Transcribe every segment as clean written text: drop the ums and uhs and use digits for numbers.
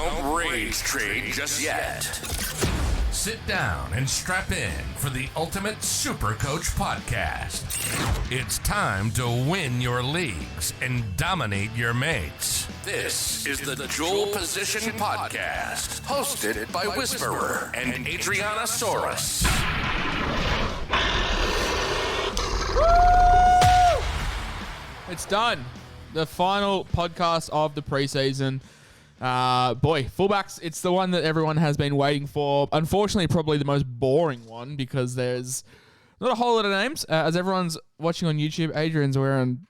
Don't rage trade just yet. Sit down and strap in for the ultimate Supercoach podcast. It's time to win your leagues and dominate your mates. This is the Dual Position Podcast, hosted by Whisperer and SCAdrianasaurus. It's done. The final podcast of the preseason. Fullbacks, it's the one that everyone has been waiting for. Unfortunately, probably the most boring one because there's not a whole lot of names. As everyone's watching on YouTube, Adrian's wearing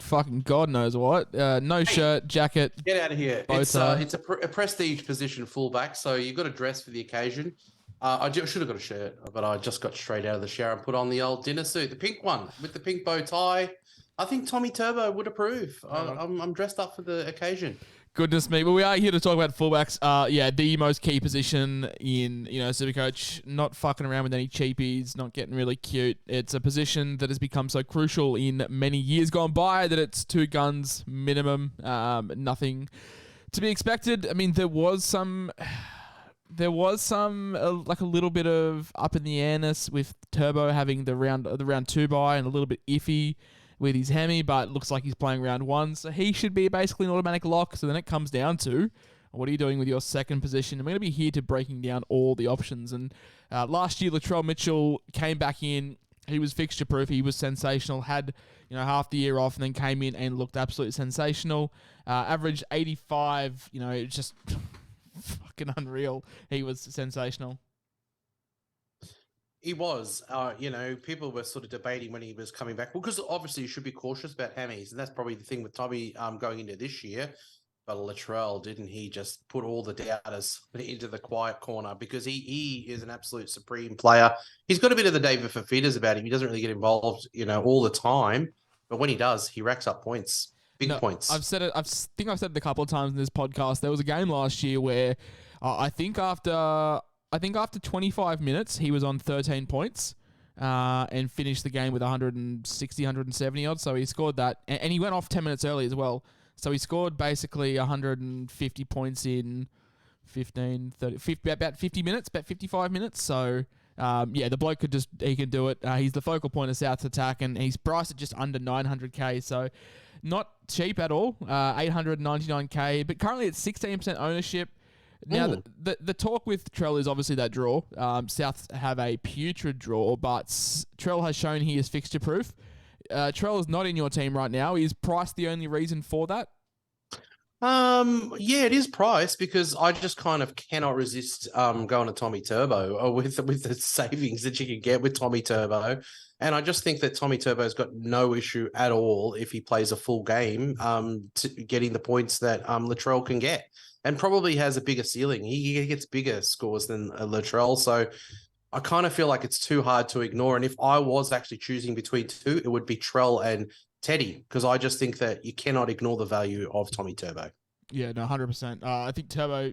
fucking God knows what. No shirt, jacket. Get out of here. It's tie. a prestige position fullback, so you've got to dress for the occasion. I should have got a shirt, but I just got straight out of the shower and put on the old dinner suit, the pink one with the pink bow tie. I think Tommy Turbo would approve. I'm dressed up for the occasion. Goodness me. But we are here to talk about fullbacks. The most key position in, Supercoach. Not fucking around with any cheapies, not getting really cute. It's a position that has become so crucial in many years gone by that it's 2 guns minimum. Nothing to be expected. I mean, there was some like a little bit of up in the airness with Turbo having the round 2 bye and a little bit iffy with his Hemi, but it looks like he's playing round 1, so he should be basically an automatic lock. So then it comes down to, what are you doing with your second position? I'm going to be here to breaking down all the options. And last year, Latrell Mitchell came back in. He was fixture-proof. He was sensational. Had half the year off, and then came in and looked absolutely sensational. Averaged 85. Just fucking unreal. He was sensational. He was, people were sort of debating when he was coming back. Well, because obviously you should be cautious about Hemis, and that's probably the thing with Tommy going into this year. But Latrell, didn't he just put all the doubters into the quiet corner because he is an absolute supreme player. He's got a bit of the David Fafitas about him. He doesn't really get involved, all the time. But when he does, he racks up points, big points. I've said it. I think I've said it a couple of times in this podcast. There was a game last year where I think after 25 minutes, he was on 13 points and finished the game with 160, 170 odd. So he scored that. And he went off 10 minutes early as well. So he scored basically 150 points in 15, 30, about 50 minutes, about 55 minutes. So, the bloke he can do it. He's the focal point of South's attack, and he's priced at just under 900K. So not cheap at all, 899K. But currently it's 16% ownership. Now, the talk with Trell is obviously that draw. South have a putrid draw, but Trell has shown he is fixture-proof. Trell is not in your team right now. Is price the only reason for that? It is price because I just kind of cannot resist going to Tommy Turbo with the savings that you can get with Tommy Turbo. And I just think that Tommy Turbo's got no issue at all if he plays a full game to getting the points that Latrell can get. And probably has a bigger ceiling. He gets bigger scores than Latrell. So I kind of feel like it's too hard to ignore. And if I was actually choosing between 2, it would be Trell and Teddy, because I just think that you cannot ignore the value of Tommy Turbo. Yeah, no, 100%. I think Turbo,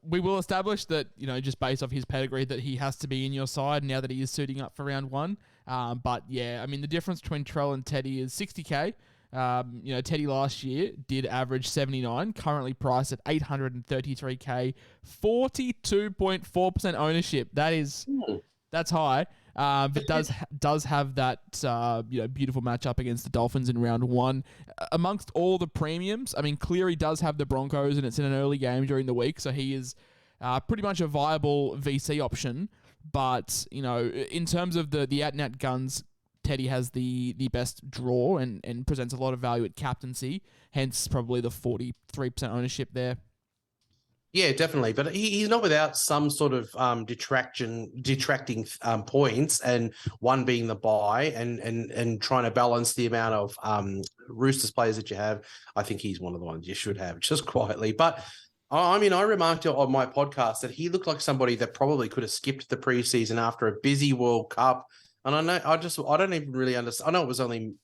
we will establish that, just based off his pedigree, that he has to be in your side now that he is suiting up for round 1. The difference between Trell and Teddy is 60K. Teddy last year did average 79, currently priced at 833K, 42.4% ownership. That's high. But does have that beautiful matchup against the Dolphins in round 1. Amongst all the premiums, I mean, Cleary does have the Broncos, and it's in an early game during the week, so he is pretty much a viable VC option. But in terms of the out and out guns, Teddy has the best draw and presents a lot of value at captaincy, hence probably the 43% ownership there. Yeah, definitely. But he's not without some sort of detracting points, and one being the buy and trying to balance the amount of Roosters players that you have. I think he's one of the ones you should have just quietly. But I remarked on my podcast that he looked like somebody that probably could have skipped the preseason after a busy World Cup. And I don't even really understand. I know it was only,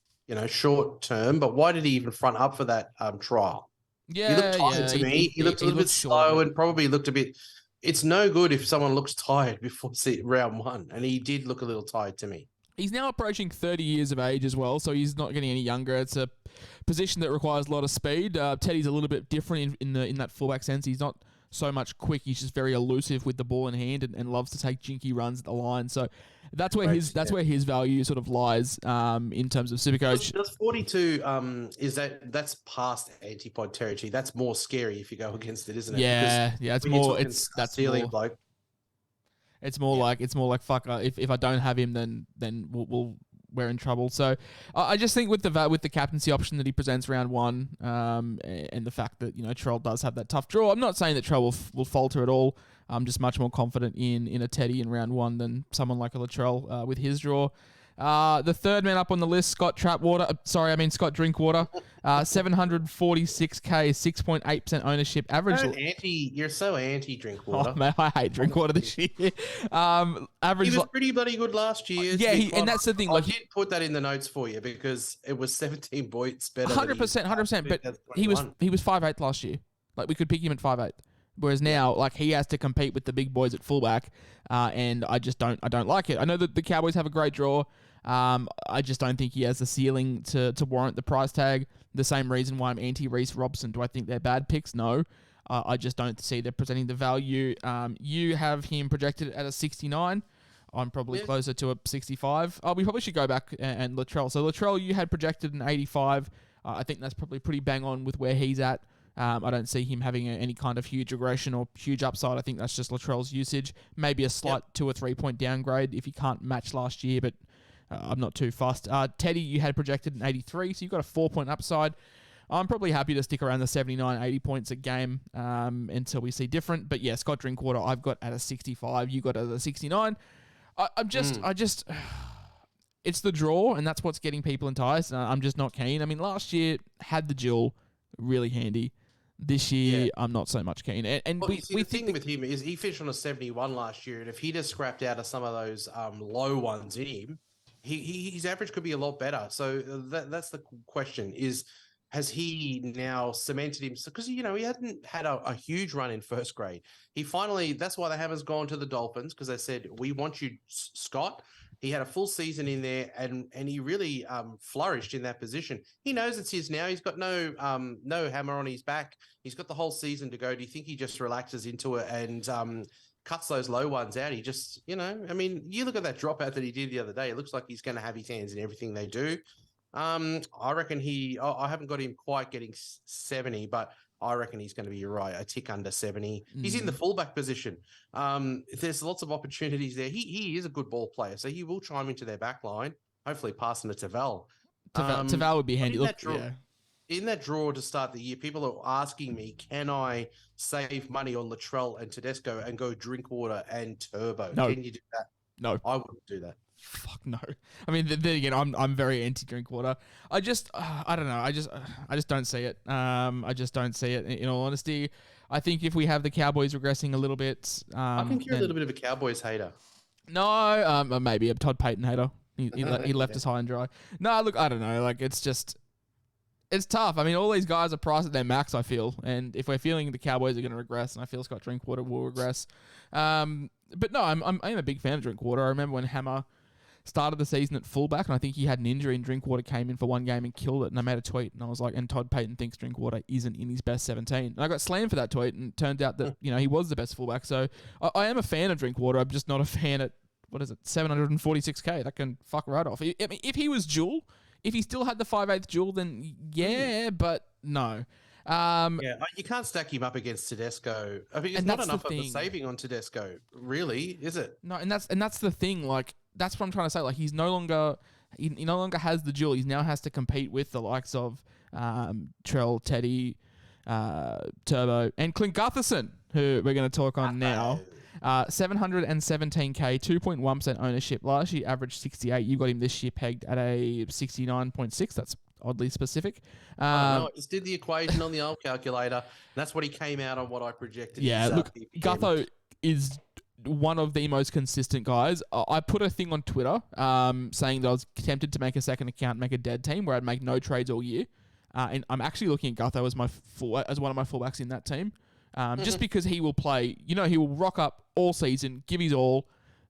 short term, but why did he even front up for that trial? Yeah, he looked tired to me. He looked a little bit slow and probably looked a bit. It's no good if someone looks tired before round 1, and he did look a little tired to me. He's now approaching 30 years of age as well, so he's not getting any younger. It's a position that requires a lot of speed. Teddy's a little bit different in that fullback sense. He's not so much quick. He's just very elusive with the ball in hand and loves to take jinky runs at the line. So that's where where his value sort of lies in terms of Supercoach. Does 42 that's past antipod territory? That's more scary if you go against it, isn't it? Yeah, it's more. That's ceiling more. bloke. It's more like fuck. If I don't have him, then we're in trouble. So I just think with the captaincy option that he presents round one, and the fact that Latrell does have that tough draw. I'm not saying that Latrell will falter at all. I'm just much more confident in a Teddy in round one than someone like a Latrell with his draw. The third man up on the list, Scott Drinkwater, 746k, 6.8% ownership average. You're so anti Drinkwater. Oh man, I hate Drinkwater this year. Average. He was pretty bloody good last year. Yeah, and that's the thing. I did put that in the notes for you because it was 17 points better. 100%. But he was 5'8" last year. Like we could pick him at 5'8". Whereas now, like he has to compete with the big boys at fullback, and I don't like it. I know that the Cowboys have a great draw. I just don't think he has the ceiling to warrant the price tag. The same reason why I'm anti-Reece Robson. Do I think they're bad picks? No. I just don't see they're presenting the value. You have him projected at a 69. I'm probably closer to a 65. We probably should go back and Latrell. So Latrell, you had projected an 85. I think that's probably pretty bang on with where he's at. I don't see him having any kind of huge regression or huge upside. I think that's just Latrell's usage. Maybe a slight 2 or 3 point downgrade if he can't match last year, but I'm not too fussed. Teddy, you had projected an 83, so you've got a 4 point upside. I'm probably happy to stick around the 79, 80 points a game until we see different. But yeah, Scott Drinkwater, I've got at a 65. You got at a 69. It's the draw, and that's what's getting people enticed. I'm just not keen. I mean, last year had the duel really handy. This year, I'm not so much keen. And the thing with him is he finished on a 71 last year, and if he just scrapped out of some of those low ones in him, his average could be a lot better. So that's the question: has he now cemented himself? Because he hadn't had a huge run in first grade. He finally. That's why the Hammers gone to the Dolphins, because they said, "We want you, Scott." He had a full season in there, and he really flourished in that position. He knows it's his now. He's got no hammer on his back. He's got the whole season to go. Do you think he just relaxes into it and cuts those low ones out? He just, you look at that dropout that he did the other day. It looks like he's going to have his hands in everything they do. I reckon I haven't got him quite getting 70, but I reckon he's going to be a tick under 70. He's in the fullback position. There's lots of opportunities there. He is a good ball player, so he will chime into their back line, hopefully passing to Tavel. Tavel would be handy. In that draw to start the year, people are asking me, can I save money on Latrell and Tedesco and go Drinkwater and Turbo? No. Can you do that? No. I wouldn't do that. Fuck no. I mean, then again, I'm very anti Drinkwater. I don't know. I just don't see it. I just don't see it. In all honesty, I think if we have the Cowboys regressing a little bit, I think you're a little bit of a Cowboys hater. No, maybe a Todd Payton hater. He left us high and dry. No, look, I don't know. Like it's tough. I mean, all these guys are priced at their max, I feel. And if we're feeling the Cowboys are going to regress, and I feel Scott Drinkwater will regress. But no, I'm a big fan of Drinkwater. I remember when Hammer started the season at fullback, and I think he had an injury, and Drinkwater came in for one game and killed it. And I made a tweet, and I was like, and Todd Payton thinks Drinkwater isn't in his best 17. And I got slammed for that tweet, and it turned out that he was the best fullback. So I am a fan of Drinkwater. I'm just not a fan at, 746k. That can fuck right off. I mean, if he was dual, if he still had the 5/8 dual, then yeah, but no. You can't stack him up against Tedesco. I mean, it's not enough of a saving on Tedesco, really, is it? No, and that's the thing. Like, that's what I'm trying to say. Like, he no longer has the duel. He now has to compete with the likes of Trell, Teddy, Turbo, and Clint Gutherson, who we're going to talk on now. 717k, 2.1% ownership. Last year averaged 68. You got him this year pegged at a 69.6. That's oddly specific. I just did the equation on the old calculator. That's what he came out on, what I projected. Yeah, look, Gutho is one of the most consistent guys. I put a thing on Twitter saying that I was tempted to make a second account, make a dead team where I'd make no trades all year. And I'm actually looking at Gutho as one of my fullbacks in that team. Just because he will play, he will rock up all season, give his all.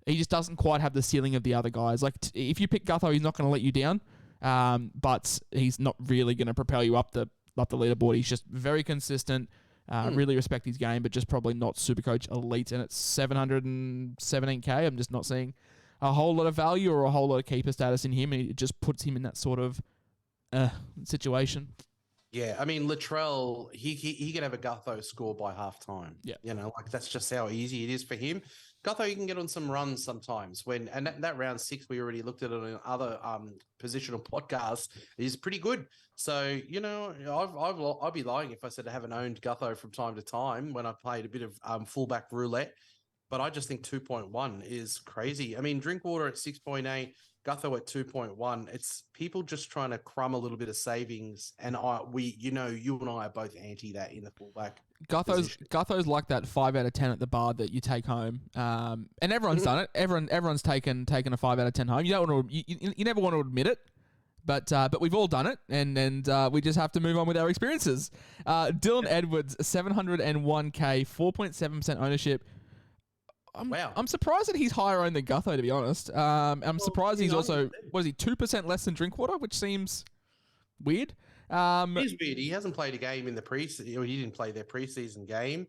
he just doesn't quite have the ceiling of the other guys. Like, if you pick Gutho, he's not going to let you down, but he's not really going to propel you up the leaderboard. He's just very consistent. Really respect his game, but just probably not Supercoach elite. And it's 717k. I'm just not seeing a whole lot of value or a whole lot of keeper status in him. And it just puts him in that sort of situation. Yeah, I mean, Latrell, he can have a Gutho score by halftime. Yeah. You know, like that's just how easy it is for him. Gutho, you can get on some runs sometimes and that round 6, we already looked at it on other positional podcasts, is pretty good. So, you know, I'd be lying if I said I haven't owned Gutho from time to time when I played a bit of fullback roulette, but I just think 2.1 is crazy. I mean, Drinkwater at 6.8, Gutho at 2.1. It's people just trying to crumb a little bit of savings, and you and I are both anti that in the fullback. Gutho's like that 5 out of 10 at the bar that you take home, and everyone's done it. Everyone's taken a 5 out of 10 home. You don't want to, you never want to admit it, but we've all done it, and we just have to move on with our experiences. Dylan Edwards, 701k, 4.7% ownership. Wow. I'm surprised that he's higher owned than Gutho, to be honest. I'm surprised he's also, 2% less than Drinkwater, which seems weird. It is weird. He hasn't played a game in the preseason. He didn't play their preseason game.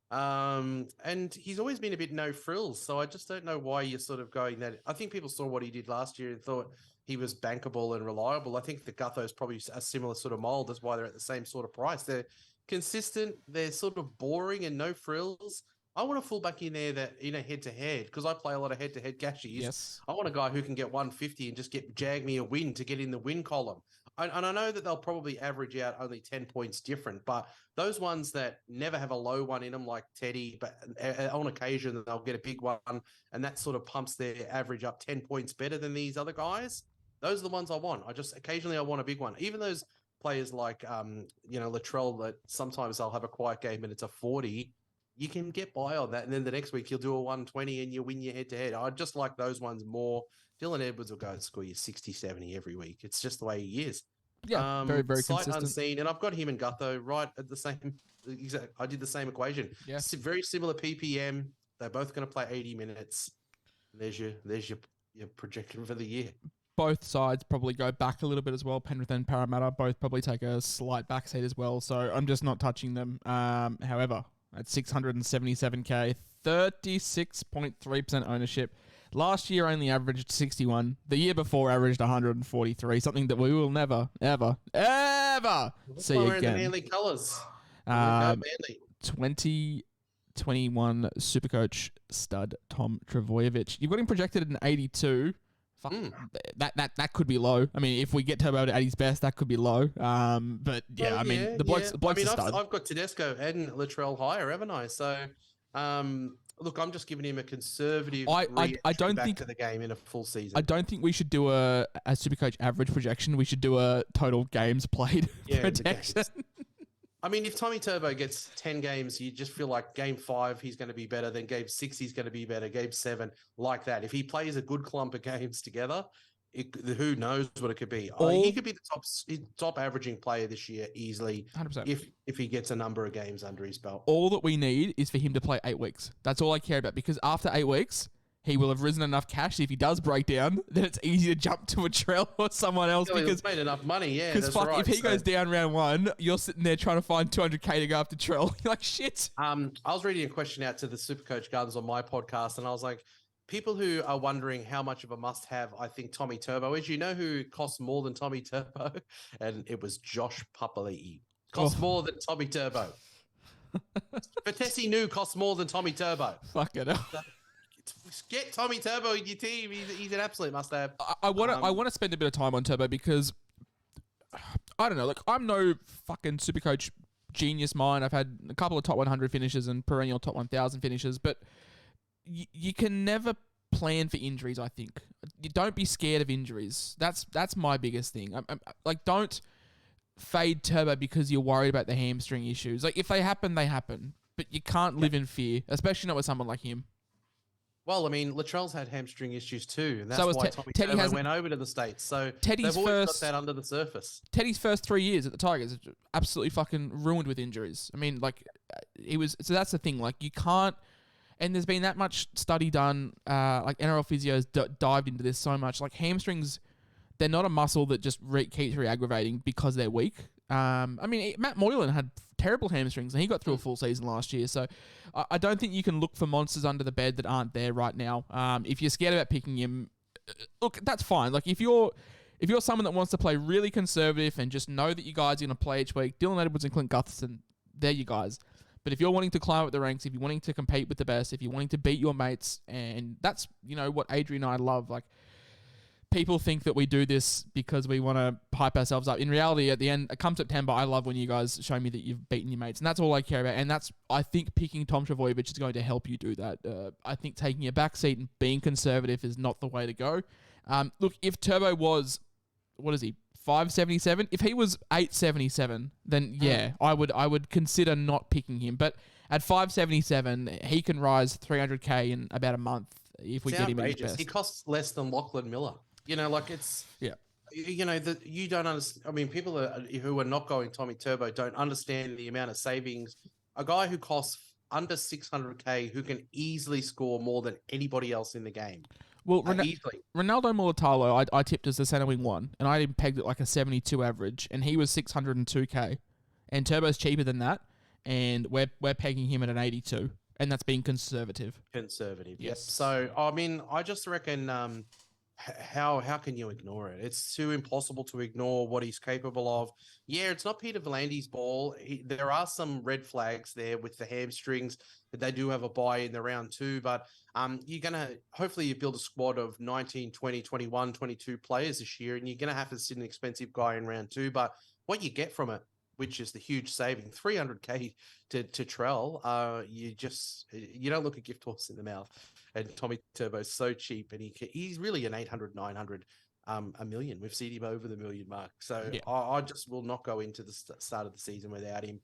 And he's always been a bit no frills. So I just don't know why you're sort of going that. I think people saw what he did last year and thought he was bankable and reliable. I think the Gutho's probably a similar sort of mold. That's why they're at the same sort of price. They're consistent. They're sort of boring and no frills. I want a fullback in there that, head to head, because I play a lot of head to head cashies. Yes. I want a guy who can get 150 and just jag me a win to get in the win column. And I know that they'll probably average out only 10 points different, but those ones that never have a low one in them, like Teddy, but on occasion they'll get a big one, and that sort of pumps their average up 10 points better than these other guys. Those are the ones I want. Occasionally I want a big one. Even those players like, Latrell, that sometimes they'll have a quiet game and it's a 40. You can get by on that, and then the next week you'll do a 120 and you win your head-to-head. I just like those ones more. Dylan Edwards will go and score you 60, 70 every week. It's just the way he is. Yeah, very, very sight consistent. Unseen, and I've got him and Gutho right at the same. I did the same equation. Yeah. Very similar PPM. They're both going to play 80 minutes. There's your projection for the year. Both sides probably go back a little bit as well. Penrith and Parramatta both probably take a slight backseat as well. So I'm just not touching them. However, at 677k, 36.3% ownership. Last year only averaged 61. The year before averaged 143. Something that we will never, ever, ever see again. The Manly colours. 2021 Supercoach stud Tom Trbojevic. You've got him projected at an 82. Fuck, that could be low. I mean, if we get Turbo at his best, that could be low. But yeah, the bloke's a stud. I've got Tedesco and Latrell higher, haven't I? So, look, I'm just giving him a conservative. I don't think to the game in a full season. I don't think we should do a Supercoach average projection. We should do a total games played projection. I mean, if Tommy Turbo gets 10 games, you just feel like game 5, he's going to be better. Then game 6, he's going to be better. Game 7, like that. If he plays a good clump of games together, who knows what it could be. He could be the top averaging player this year easily. 100%. If he gets a number of games under his belt. All that we need is for him to play 8 weeks. That's all I care about, because after 8 weeks, he will have risen enough cash. If he does break down, then it's easy to jump to a Trell or someone else. Because he's made enough money, yeah. Because if he goes down round 1, you're sitting there trying to find 200k to go after Trell. You're like, shit. I was reading a question out to the Supercoach Guns on my podcast, and I was like, people who are wondering how much of a must-have I think Tommy Turbo is, you know who costs more than Tommy Turbo? And it was Josh Papali'i. Costs more than Tommy Turbo. Vitesse Nu costs more than Tommy Turbo. Fuck it up. Get Tommy Turbo in your team. He's an absolute must-have. I want to spend a bit of time on Turbo because I don't know. Like, I'm no fucking Supercoach genius mind. I've had a couple of top 100 finishes and perennial top 1,000 finishes, but you can never plan for injuries. I think you don't be scared of injuries. That's my biggest thing. Like, don't fade Turbo because you're worried about the hamstring issues. Like, if they happen, they happen, but you can't live in fear, especially not with someone like him. Well, I mean, Latrell's had hamstring issues too, and that's so why Tommy Turbo went over to the States. So they've always got that under the surface. Teddy's first 3 years at the Tigers absolutely fucking ruined with injuries. I mean, like, he was. So that's the thing. Like, you can't. And there's been that much study done, like NRL physios dived into this so much. Like hamstrings, they're not a muscle that just keeps re-aggravating because they're weak. I mean, Matt Moylan had terrible hamstrings and he got through a full season last year. So I don't think you can look for monsters under the bed that aren't there right now. If you're scared about picking him, look, that's fine. Like if you're someone that wants to play really conservative and just know that you guys are going to play each week, Dylan Edwards and Clint Gutherson, they're you guys. But if you're wanting to climb up the ranks, if you're wanting to compete with the best, if you're wanting to beat your mates, and that's, what Adrian and I love, like, people think that we do this because we want to hype ourselves up. In reality, at the end, come September, I love when you guys show me that you've beaten your mates, and that's all I care about. And I think picking Tom Trbojevic is going to help you do that. I think taking a back seat and being conservative is not the way to go. Look, if Turbo was, what is he, 577? If he was 877, then yeah, I would consider not picking him. But at 577, he can rise 300k in about a month if we get him at his best. He costs less than Lachlan Miller. It's that you don't understand. I mean, people who are not going Tommy Turbo don't understand the amount of savings. A guy who costs under 600k who can easily score more than anybody else in the game. Well, easily. Ronaldo Mulatalo, I tipped as the centre wing 1, and I pegged it like a 72 average, and he was 602k, and Turbo's cheaper than that, and we're pegging him at an 82, and that's being conservative. Conservative, yes. Yep. So I mean, I just reckon. How can you ignore it? It's too impossible to ignore what he's capable of. Yeah, it's not Peter V'landys' ball. There are some red flags there with the hamstrings, but they do have a bye in the round 2. But you're going to, hopefully you build a squad of 19, 20, 21, 22 players this year, and you're going to have to sit an expensive guy in round 2. But what you get from it, which is the huge saving, 300k to Trell, you don't look a gift horse in the mouth. And Tommy Turbo's so cheap, and he's really an 800, 900, a million. We've seen him over the million mark. So yeah. I just will not go into the start of the season without him.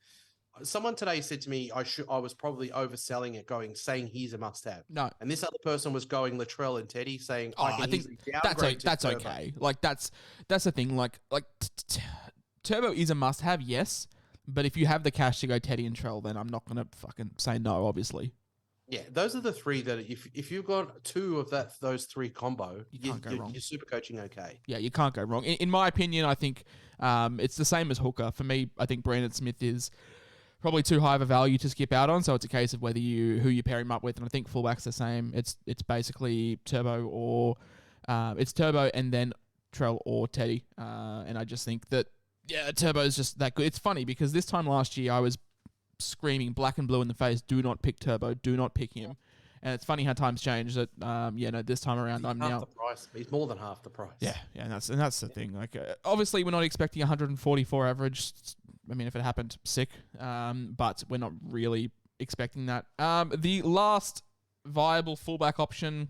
Someone today said to me, I was probably overselling it, saying he's a must-have. No, and this other person was going Latrell and Teddy, saying I think that's okay. Like that's the thing. Like Turbo is a must-have, yes, but if you have the cash to go Teddy and Trell, then I'm not gonna fucking say no, obviously. Yeah, those are the three that if you've got two of those three combo, you can't go wrong. You're super coaching okay. Yeah, you can't go wrong. In my opinion, I think it's the same as Hooker. For me, I think Brandon Smith is probably too high of a value to skip out on, so it's a case of who you pair him up with, and I think fullback's the same. It's basically Turbo or it's Turbo and then Trell or Teddy, and I just think that Turbo's just that good. It's funny because this time last year I was screaming black and blue in the face, do not pick Turbo, do not pick him. And it's funny how times change that, this time around I'm now... the price. He's more than half the price. Yeah, and that's the thing. Like, obviously we're not expecting 144 average. I mean, if it happened, sick. But we're not really expecting that. The last viable fullback option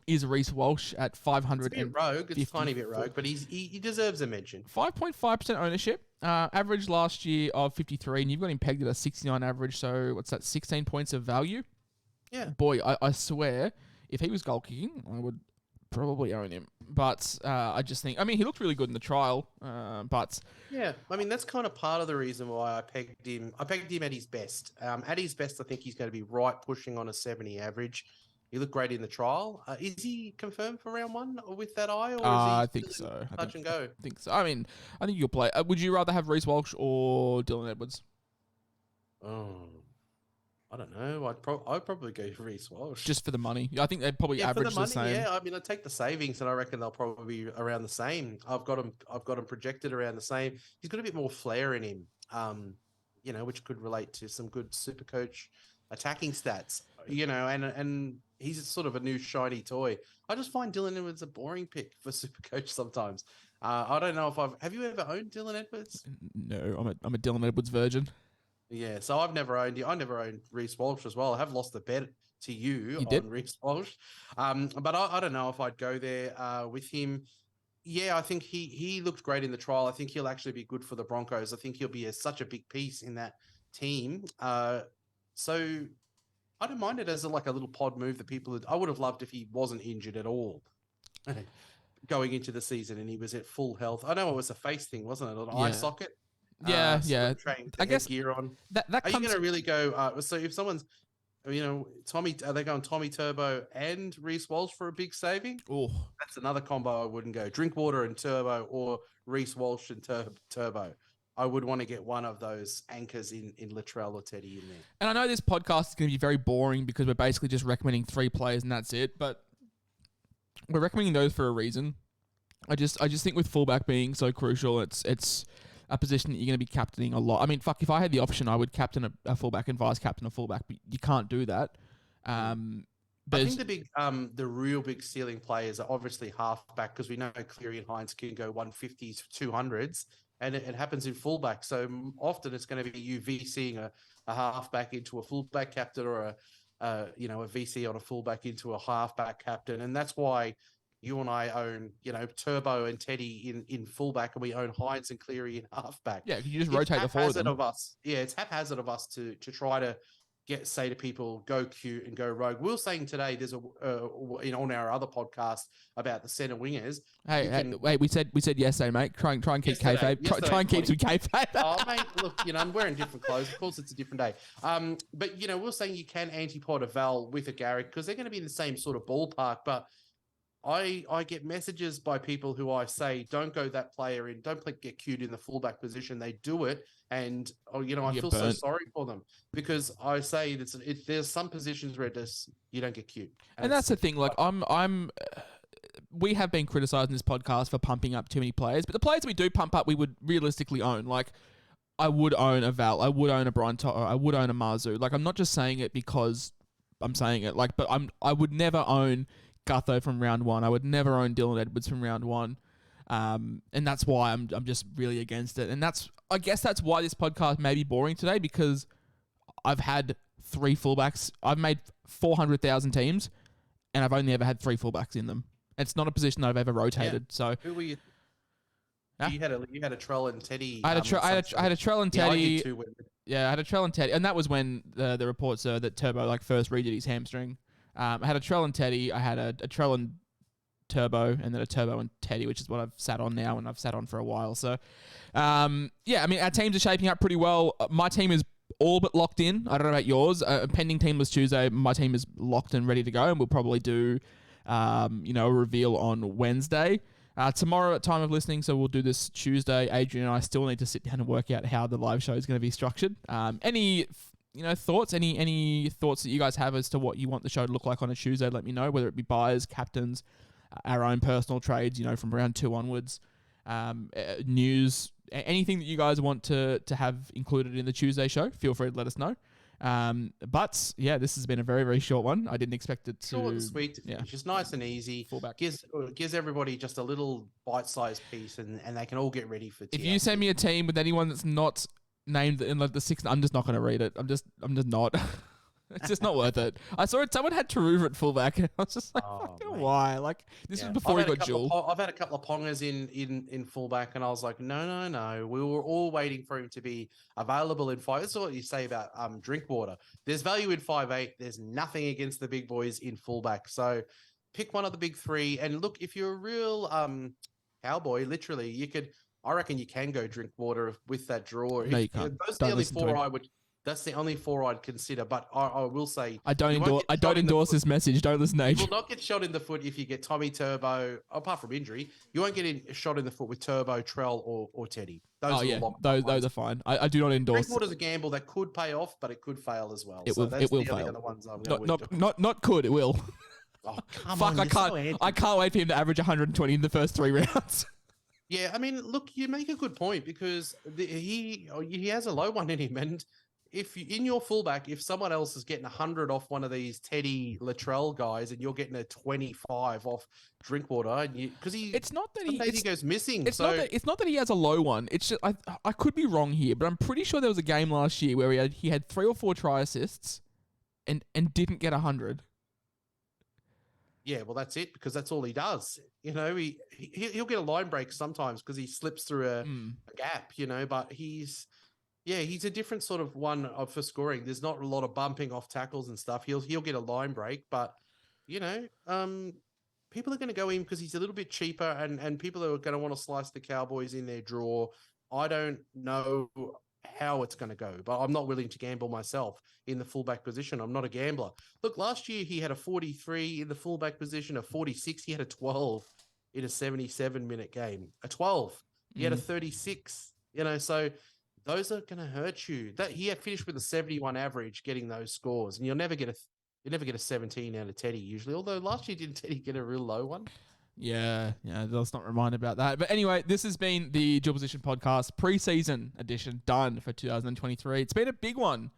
is Reece Walsh at 500. It's a bit rogue. It's a tiny bit rogue, but he deserves a mention. 5.5% ownership. Average last year of 53, and you've got him pegged at a 69 average, so what's that, 16 points of value? Yeah. Boy, I swear, if he was goal kicking, I would probably own him. But I just think, I mean, he looked really good in the trial, but... Yeah, I mean, that's kind of part of the reason why I pegged him. I pegged him at his best. At his best, I think he's going to be right pushing on a 70 average. He looked great in the trial. Is he confirmed for round 1 with that eye? Or is he I think so. Touch and go? I think so. I mean, I think you'll play. Would you rather have Reece Walsh or Dylan Edwards? Oh, I don't know. I'd probably go Reece Walsh. Just for the money. I think they'd probably average the same. Yeah, I mean, I take the savings, and I reckon they'll probably be around the same. I've got him projected around the same. He's got a bit more flair in him, which could relate to some good Supercoach attacking stats. And he's sort of a new shiny toy. I just find Dylan Edwards a boring pick for Supercoach sometimes. I don't know if have you ever owned Dylan Edwards? No, I'm a Dylan Edwards virgin. Yeah, so I've never owned I never owned Reece Walsh as well. I have lost the bet to you on Reece Walsh. But I don't know if I'd go there with him. Yeah, I think he looked great in the trial. I think he'll actually be good for the Broncos. I think he'll be such a big piece in that team. So I don't mind it as a little pod move that I would have loved if he wasn't injured at all going into the season and he was at full health. I know it was a face thing, wasn't it? An eye socket. Yeah. I guess gear on. That are you going to really go? So if someone's Are they going Tommy Turbo and Reece Walsh for a big saving? Oh, That's another combo I wouldn't go. Drinkwater and Turbo, or Reece Walsh and Turbo. I would want to get one of those anchors in Latrell or Teddy in there. and I know this podcast is going to be very boring because we're basically just recommending 3 players and that's it, but we're recommending those for a reason. I just think with fullback being so crucial, it's a position that you're going to be captaining a lot. I mean, fuck, if I had the option, I would captain a fullback and vice captain a fullback, but you can't do that. I think the real big ceiling players are obviously halfback, because we know Cleary and Hines can go 150s, 200s, and it happens in fullback. So often it's going to be you VCing a halfback into a fullback captain, or a VC on a fullback into a halfback captain, and that's why you and I own, Turbo and Teddy in fullback, and we own Hines and Cleary in halfback. Yeah, you just rotate the four of them. It's haphazard of us to try to say to people, go cute and go rogue. We were saying today, there's on our other podcast about the centre wingers. Wait, we said yesterday, mate. Try and keep kayfabe. Try and keep some kayfabe. Oh, mate, look, I'm wearing different clothes. Of course, it's a different day. But we were saying you can antipod a Val with a Garrick, because they're going to be in the same sort of ballpark. But I get messages by people who I say, don't go that player in, don't get cute in the fullback position. They do it, and I feel so sorry for them, because I say there's some positions where you don't get cute, and that's the thing. Like we have been criticising this podcast for pumping up too many players, but the players we do pump up, we would realistically own. Like, I would own a Val, I would own a Brian Toto, I would own a Marzu. Like, I'm not just saying it because I'm saying it. Like, but I would never own Gutho from round 1. I would never own Dylan Edwards from round 1. And that's why I'm just really against it. And I guess that's why this podcast may be boring today, because I've had 3 fullbacks. I've made 400,000 teams, and I've only ever had 3 fullbacks in them. It's not a position that I've ever rotated. Yeah. So who were you? Huh? You had a Trell and Teddy. I had a Trell and Teddy. I had a Trell and Teddy, and that was when the reports are that Turbo first redid his hamstring. I had a Trell and Teddy. I had a Trell and Turbo, and then a Turbo and Teddy, which is what I've sat on now, and I've sat on for a while. So, our teams are shaping up pretty well. My team is all but locked in. I don't know about yours. Pending Teamless Tuesday, my team is locked and ready to go, and we'll probably do, a reveal on Wednesday. Tomorrow at time of listening, so we'll do this Tuesday. Adrian and I still need to sit down and work out how the live show is going to be structured. Any thoughts? Any thoughts that you guys have as to what you want the show to look like on a Tuesday? Let me know, whether it be buyers, captains, our own personal trades, from round 2 onwards, news, anything that you guys want to have included in the Tuesday show. Feel free to let us know. But yeah, this has been a very, very short one. I didn't expect it to. Short and sweet to finish. Just nice and easy. Fullback. Gives everybody just a little bite-sized piece, and they can all get ready for TLC. If you send me a team with anyone that's not named in the 6th, I'm just not going to read it. I'm just not. It's just not worth it. I saw it. Someone had Taruva at fullback, and I was just like, why? Like, this was before he got Jewel. I've had a couple of pongers in fullback, and I was like, no. We were all waiting for him to be available in 5. That's what you say about Drinkwater. There's value in 5'8". There's nothing against the big boys in fullback. So pick one of the big 3. And look, if you're a real cowboy, literally, I reckon you can go Drinkwater with that draw. No, you can't. Those are the only 4 That's the only 4 I'd consider, but I will say I don't endorse this message. Don't listen to Adrian. You will not get shot in the foot if you get Tommy Turbo, apart from injury. You won't get shot in the foot with Turbo, Trell, or Teddy. Those are fine. I do not endorse. Drinkwater's a gamble that could pay off, but it could fail as well. It will fail. Other ones not could. It will. Oh, come on! I can't wait for him to average 120 in the first 3 rounds. Yeah, I mean, look, you make a good point, because he has a low one in him, and if in your fullback, if someone else is getting 100 off one of these Teddy Latrell guys, and you're getting a 25 off Drinkwater, because it's not that he goes missing. It's not that he has a low one. It's just I could be wrong here, but I'm pretty sure there was a game last year where he had 3 or 4 try assists, and didn't get 100. Yeah, well, that's it, because that's all he does. He'll get a line break sometimes because he slips through a gap. But he's a different sort of one for scoring. There's not a lot of bumping off tackles and stuff. He'll get a line break, but people are going to go in because he's a little bit cheaper, and people are going to want to slice the Cowboys in their draw. I don't know how it's going to go, but I'm not willing to gamble myself in the fullback position. I'm not a gambler. Look, last year he had a 43 in the fullback position, a 46. He had a 12 in a 77-minute game, a 12. He had a 36, so those are going to hurt you. That he had finished with a 71 average getting those scores, and you'll never get a 17 out of Teddy usually. Although last year, didn't Teddy get a real low one? Yeah, let's not remind about that. But anyway, this has been the Dual Position Podcast preseason edition done for 2023. It's been a big one.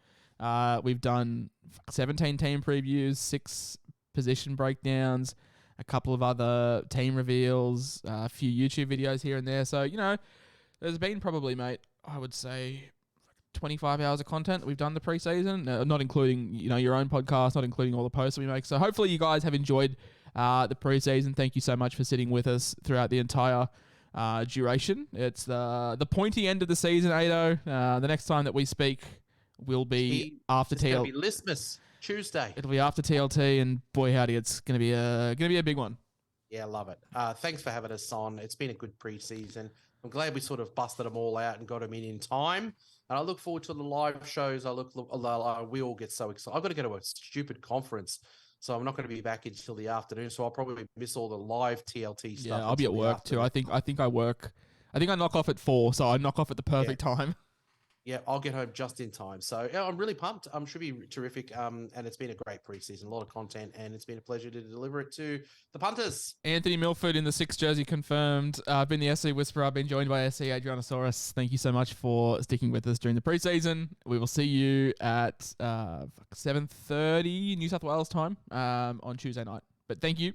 We've done 17 team previews, 6 position breakdowns, a couple of other team reveals, a few YouTube videos here and there. So, there's been probably, mate, I would say 25 hours of content that we've done the preseason, not including, your own podcast, not including all the posts we make. So hopefully you guys have enjoyed the preseason. Thank you so much for sitting with us throughout the entire duration. It's the pointy end of the season, Ado. The next time that we speak will be after TLT. It'll be Listmas Tuesday. It'll be after TLT, and boy howdy, it's gonna be a big one. Yeah, love it. Thanks for having us on. It's been a good preseason. I'm glad we sort of busted them all out and got them in time. And I look forward to the live shows. We all get so excited. I've got to go to a stupid conference, so I'm not going to be back until the afternoon. So I'll probably miss all the live TLT stuff. Yeah, I'll be at work too. I think I work. I think I knock off at 4, so I knock off at the perfect time. Yeah, I'll get home just in time. So yeah, I'm really pumped. Should be terrific. And it's been a great preseason, a lot of content, and it's been a pleasure to deliver it to the punters. Anthony Milford in the 6 jersey confirmed. I've been the SCWhisperer. I've been joined by SCAdrianasaurus. Thank you so much for sticking with us during the preseason. We will see you at 7:30 New South Wales time on Tuesday night. But thank you.